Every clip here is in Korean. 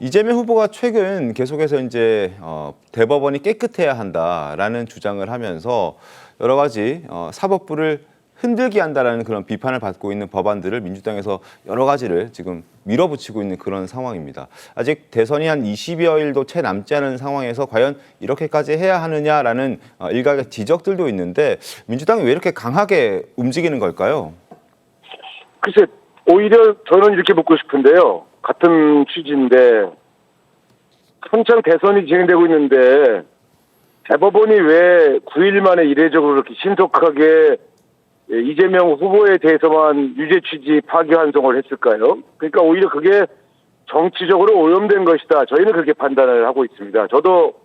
이재명 후보가 최근 계속해서 이제 대법원이 깨끗해야 한다라는 주장을 하면서 여러 가지 사법부를 흔들게 한다라는 그런 비판을 받고 있는 법안들을 민주당에서 여러 가지를 지금 밀어붙이고 있는 그런 상황입니다. 아직 대선이 한 20여일도 채 남지 않은 상황에서 과연 이렇게까지 해야 하느냐라는 일각의 지적들도 있는데 민주당이 왜 이렇게 강하게 움직이는 걸까요? 글쎄, 오히려 저는 이렇게 묻고 싶은데요. 같은 취지인데, 한창 대선이 진행되고 있는데, 대법원이 왜 9일 만에 이례적으로 이렇게 신속하게 이재명 후보에 대해서만 유죄 취지 파기환송을 했을까요? 그러니까 오히려 그게 정치적으로 오염된 것이다. 저희는 그렇게 판단을 하고 있습니다. 저도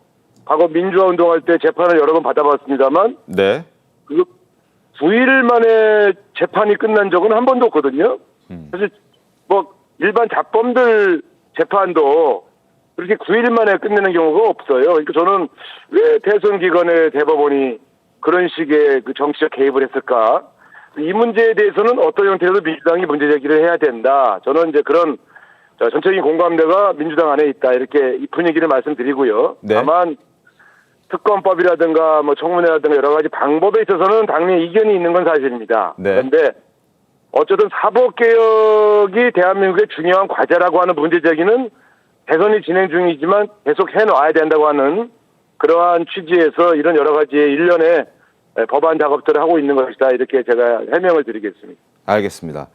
과거 민주화 운동할 때 재판을 여러 번 받아봤습니다만, 네. 그 9일 만에 재판이 끝난 적은 한 번도 없거든요. 사실 뭐 일반 자범들 재판도 그렇게 9일 만에 끝내는 경우가 없어요. 그러니까 저는 왜 대선 기간에 대법원이 그런 식의 그 정치적 개입을 했을까? 이 문제에 대해서는 어떤 형태로도 민주당이 문제 제기를 해야 된다. 저는 이제 그런 전체적인 공감대가 민주당 안에 있다. 이렇게 이 분위기를 말씀드리고요. 네. 다만 특검법이라든가 뭐 청문회라든가 여러 가지 방법에 있어서는 당연히 이견이 있는 건 사실입니다. 네. 그런데 어쨌든 사법개혁이 대한민국의 중요한 과제라고 하는 문제 제기는 대선이 진행 중이지만 계속 해놔야 된다고 하는 그러한 취지에서 이런 여러 가지의 일련의 법안 작업들을 하고 있는 것이다. 이렇게 제가 해명을 드리겠습니다. 알겠습니다.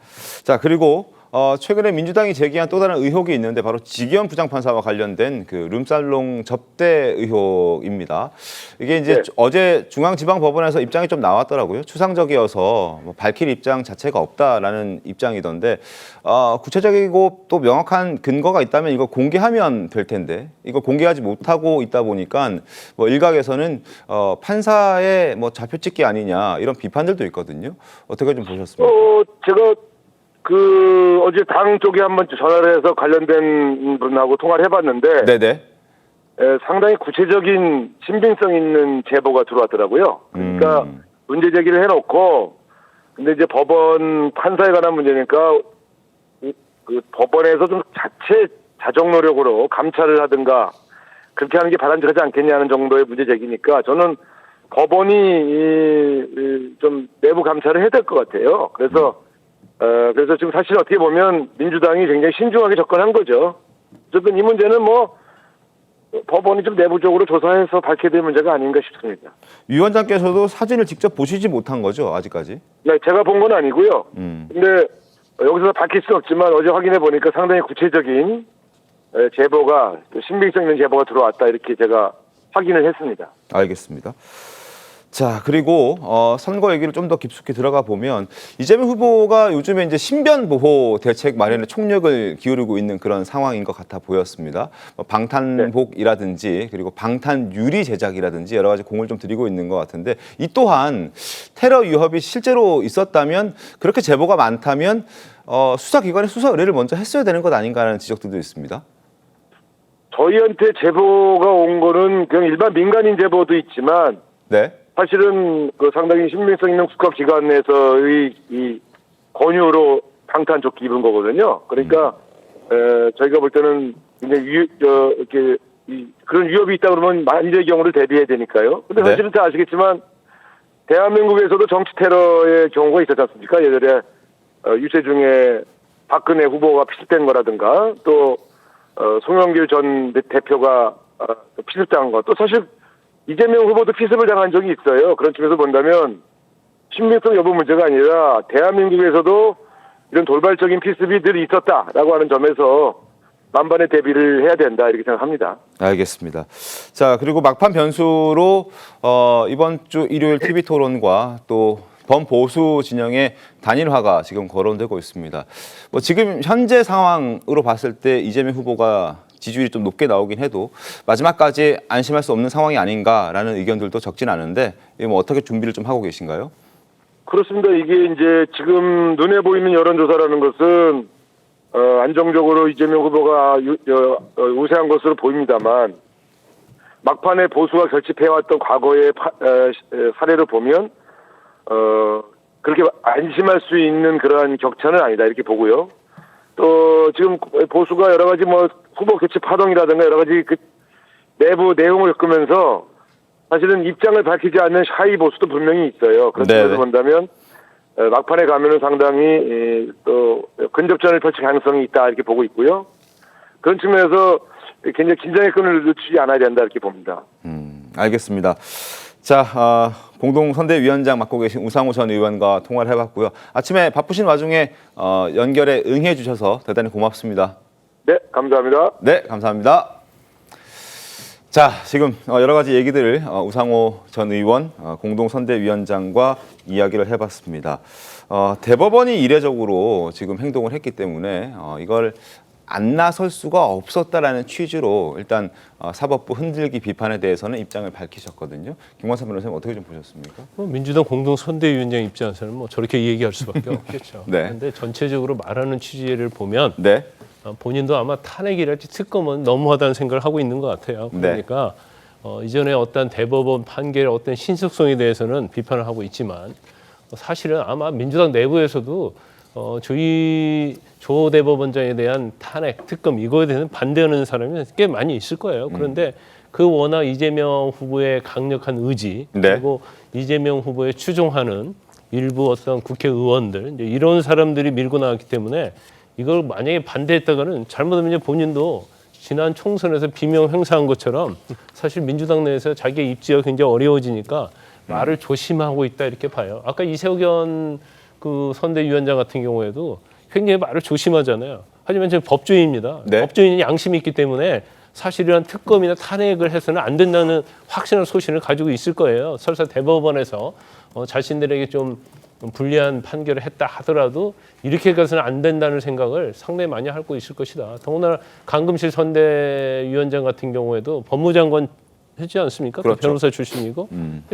자, 그리고 최근에 민주당이 제기한 또 다른 의혹이 있는데 바로 지기현 부장판사와 관련된 그 룸살롱 접대 의혹입니다. 이게 이제 네. 어제 중앙지방법원에서 입장이 좀 나왔더라고요. 추상적이어서 뭐 밝힐 입장 자체가 없다라는 입장이던데 구체적이고 또 명확한 근거가 있다면 이거 공개하면 될 텐데 이거 공개하지 못하고 있다 보니까 뭐 일각에서는 판사의 뭐 좌표찍기 아니냐 이런 비판들도 있거든요. 어떻게 좀 보셨습니까? 제가 어제 당 쪽에 한번 전화를 해서 관련된 분하고 통화를 해봤는데, 네네. 상당히 구체적인 신빙성 있는 제보가 들어왔더라고요. 그러니까 문제 제기를 해놓고, 근데 이제 법원 판사에 관한 문제니까, 그 법원에서 좀 자정 노력으로 감찰을 하든가, 그렇게 하는 게 바람직하지 않겠냐는 정도의 문제 제기니까, 저는 법원이 좀 내부 감찰을 해야 될 것 같아요. 그래서 지금 사실 어떻게 보면 민주당이 굉장히 신중하게 접근한 거죠. 어쨌든 이 문제는 뭐 법원이 좀 내부적으로 조사해서 밝혀야 될 문제가 아닌가 싶습니다. 위원장께서도 사진을 직접 보시지 못한 거죠, 아직까지? 네, 제가 본 건 아니고요. 근데 여기서 밝힐 수는 없지만 어제 확인해 보니까 상당히 구체적인 제보가, 또 신빙성 있는 제보가 들어왔다, 이렇게 제가 확인을 했습니다. 알겠습니다. 자, 그리고 선거 얘기를 좀 더 깊숙이 들어가 보면 이재명 후보가 요즘에 이제 신변 보호 대책 마련에 총력을 기울이고 있는 그런 상황인 것 같아 보였습니다. 방탄복이라든지 그리고 방탄 유리 제작이라든지 여러 가지 공을 좀 들이고 있는 것 같은데 이 또한 테러 위협이 실제로 있었다면 그렇게 제보가 많다면 수사기관이 수사 의뢰를 먼저 했어야 되는 것 아닌가라는 지적들도 있습니다. 저희한테 제보가 온 거는 그냥 일반 민간인 제보도 있지만, 네. 사실은 상당히 신빙성 있는 국가기관에서의 이 권유로 방탄조끼 입은 거거든요. 그러니까 저희가 볼 때는 굉장히 그런 위협이 있다 그러면 만일의 경우를 대비해야 되니까요. 근데 사실은 다 아시겠지만 대한민국에서도 정치 테러의 경우가 있었지 않습니까? 예전에 유세중에 박근혜 후보가 피습된 거라든가, 또 송영길 전 대표가 피습당한 것, 또 사실 이재명 후보도 피습을 당한 적이 있어요. 그런 측면에서 본다면 신빙성 여부 문제가 아니라 대한민국에서도 이런 돌발적인 피습이 늘 있었다라고 하는 점에서 만반의 대비를 해야 된다, 이렇게 생각합니다. 알겠습니다. 자, 그리고 막판 변수로 이번 주 일요일 TV토론과 또 범보수 진영의 단일화가 지금 거론되고 있습니다. 뭐 지금 현재 상황으로 봤을 때 이재명 후보가 지지율이 좀 높게 나오긴 해도 마지막까지 안심할 수 없는 상황이 아닌가라는 의견들도 적진 않은데 뭐 어떻게 준비를 좀 하고 계신가요? 그렇습니다. 이게 이제 지금 눈에 보이는 여론조사라는 것은 안정적으로 이재명 후보가 우세한 것으로 보입니다만, 막판에 보수가 결집해왔던 과거의 사례를 보면 그렇게 안심할 수 있는 그러한 격차는 아니다, 이렇게 보고요. 또 지금 보수가 여러 가지 후보 교체 파동이라든가 여러 가지 그 내부 내용을 겪으면서 사실은 입장을 밝히지 않는 샤이 보수도 분명히 있어요. 그런 네네. 측면에서 본다면 막판에 가면은 상당히 또 근접전을 펼칠 가능성이 있다 이렇게 보고 있고요. 그런 측면에서 굉장히 긴장의 끈을 놓치지 않아야 된다 이렇게 봅니다. 알겠습니다. 자, 공동선대위원장 맡고 계신 우상호 전 의원과 통화를 해봤고요. 아침에 바쁘신 와중에 연결에 응해 주셔서 대단히 고맙습니다. 네, 감사합니다. 네, 감사합니다. 자, 지금 여러 가지 얘기들을 우상호 전 의원 공동선대위원장과 이야기를 해봤습니다. 대법원이 이례적으로 지금 행동을 했기 때문에 이걸 안 나설 수가 없었다라는 취지로 일단 사법부 흔들기 비판에 대해서는 입장을 밝히셨거든요. 김광삼 변호사님 어떻게 좀 보셨습니까? 민주당 공동선대위원장 입장에서는 뭐 저렇게 얘기할 수밖에 없겠죠. 네. 그런데 전체적으로 말하는 취지를 보면 네. 본인도 아마 탄핵이랄지 특검은 너무하다는 생각을 하고 있는 것 같아요. 그러니까 이전에 어떤 대법원 판결의 어떤 신속성에 대해서는 비판을 하고 있지만 사실은 아마 민주당 내부에서도 저희 조 대법원장에 대한 탄핵, 특검 이거에 대해서 반대하는 사람이 꽤 많이 있을 거예요. 그런데 그 워낙 이재명 후보의 강력한 의지 네. 그리고 이재명 후보에 추종하는 일부 어떤 국회의원들 이제 이런 사람들이 밀고 나왔기 때문에 이걸 만약에 반대했다가는 잘못하면 이제 본인도 지난 총선에서 비명 행사한 것처럼 사실 민주당 내에서 자기의 입지가 굉장히 어려워지니까 말을 조심하고 있다 이렇게 봐요. 아까 이세혁 그 선대위원장 같은 경우에도 굉장히 말을 조심하잖아요. 하지만 저는 법조인입니다. 네. 법조인은 양심이 있기 때문에 사실이란 특검이나 탄핵을 해서는 안 된다는 확신한 소신을 가지고 있을 거예요. 설사 대법원에서 자신들에게 좀 불리한 판결을 했다 하더라도 이렇게 가서는 안 된다는 생각을 상당히 많이 하고 있을 것이다. 더군다나 강금실 선대위원장 같은 경우에도 법무장관 했지 않습니까? 그렇죠. 또 변호사 출신이고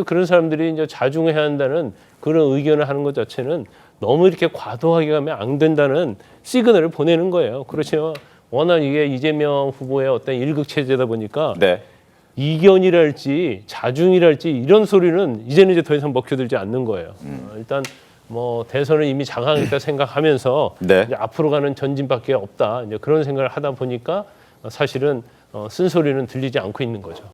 그런 사람들이 이제 자중해야 한다는 그런 의견을 하는 것 자체는 너무 이렇게 과도하게 가면 안 된다는 시그널을 보내는 거예요. 그렇지만 워낙 이게 이재명 후보의 어떤 일극 체제다 보니까 네. 이견이랄지 자중이랄지 이런 소리는 이제는 이제 더 이상 먹혀들지 않는 거예요. 일단 뭐 대선을 이미 장악했다 생각하면서 네. 이제 앞으로 가는 전진밖에 없다. 이제 그런 생각을 하다 보니까 사실은 쓴소리는 들리지 않고 있는 거죠.